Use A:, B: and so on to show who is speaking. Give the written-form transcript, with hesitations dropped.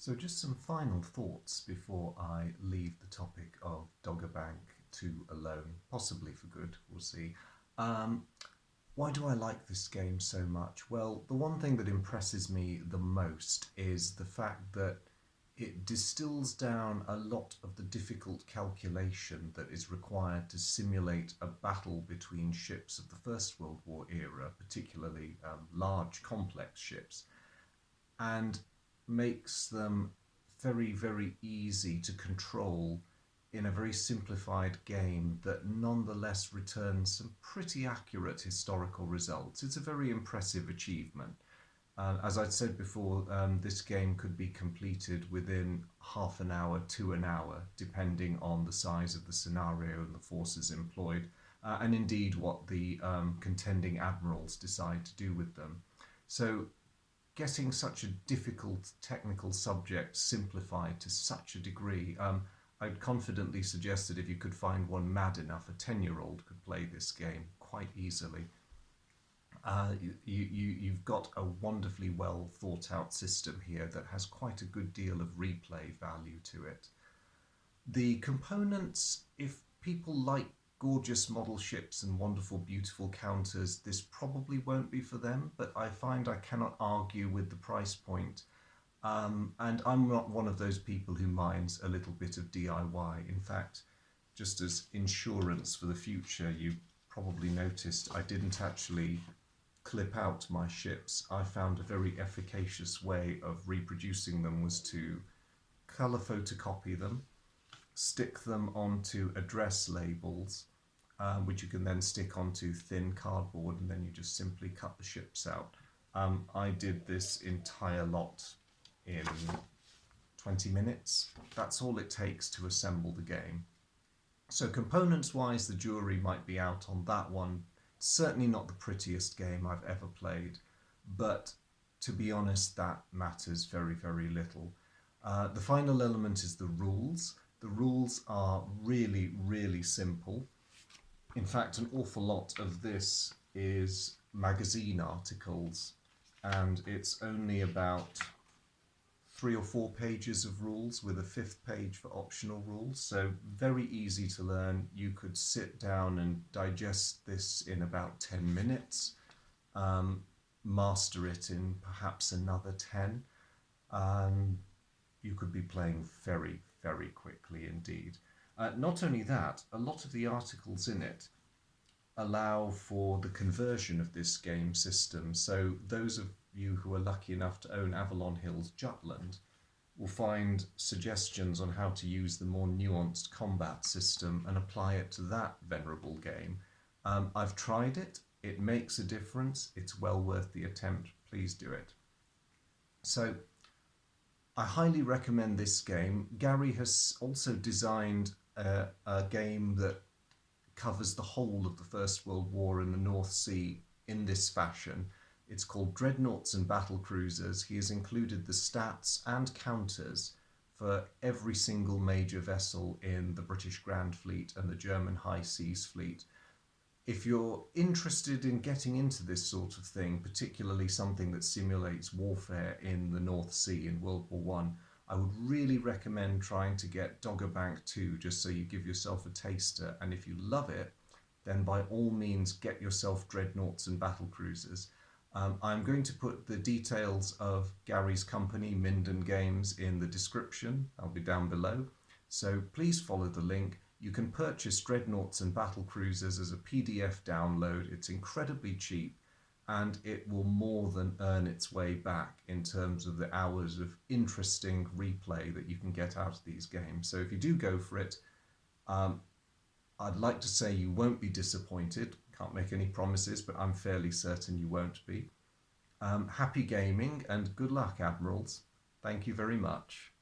A: So just some final thoughts before I leave the topic of Doggerbank 2 alone, possibly for good, we'll see. Um, why do I like this game so much? Well, the one thing that impresses me the most is the fact that it distills down a lot of the difficult calculation that is required to simulate a battle between ships of the First World War era, particularly large complex ships, and makes them very, very easy to control in a very simplified game that nonetheless returns some pretty accurate historical results. It's a very impressive achievement. As I'd said before, this game could be completed within half an hour to an hour, depending on the size of the scenario and the forces employed, and indeed what the contending admirals decide to do with them. So getting such a difficult technical subject simplified to such a degree, I'd confidently suggest that if you could find one mad enough, a 10-year-old could play this game quite easily. You've got a wonderfully well thought out system here that has quite a good deal of replay value to it. The components, if people like gorgeous model ships and wonderful, beautiful counters, this probably won't be for them, but I find I cannot argue with the price point. And I'm not one of those people who minds a little bit of DIY. In fact, just as insurance for the future, you probably noticed I didn't actually clip out my ships. I found a very efficacious way of reproducing them was to colour photocopy them, stick them onto address labels, which you can then stick onto thin cardboard, and then you just simply cut the ships out. I did this entire lot in 20 minutes. That's all it takes to assemble the game. So components wise, the jury might be out on that one. Certainly not the prettiest game I've ever played, but to be honest, that matters very, very little. The final element is the rules. The rules are really, really simple. In fact, an awful lot of this is magazine articles, and it's only about 3 or 4 pages of rules with a 5th page for optional rules, so very easy to learn. You could sit down and digest this in about 10 minutes, master it in perhaps another 10. You could be playing very, very quickly indeed. Not only that, a lot of the articles in it allow for the conversion of this game system. So those of you who are lucky enough to own Avalon Hill's Jutland will find suggestions on how to use the more nuanced combat system and apply it to that venerable game. I've tried it. It makes a difference. It's well worth the attempt. Please do it. So I highly recommend this game. Gary has also designed a game that covers the whole of the First World War in the North Sea in this fashion. It's called Dreadnoughts and Battlecruisers. He has included the stats and counters for every single major vessel in the British Grand Fleet and the German High Seas Fleet. If you're interested in getting into this sort of thing, particularly something that simulates warfare in the North Sea in World War One, I would really recommend trying to get Doggerbank 2 just so you give yourself a taster. And if you love it, then by all means get yourself Dreadnoughts and Battlecruisers. I'm going to put the details of Gary's company, Minden Games, in the description. I'll be down below. So please follow the link. You can purchase Dreadnoughts and Battlecruisers as a PDF download. It's incredibly cheap, and it will more than earn its way back in terms of the hours of interesting replay that you can get out of these games. So if you do go for it, I'd like to say you won't be disappointed. Can't make any promises, but I'm fairly certain you won't be. Happy gaming and good luck, Admirals. Thank you very much.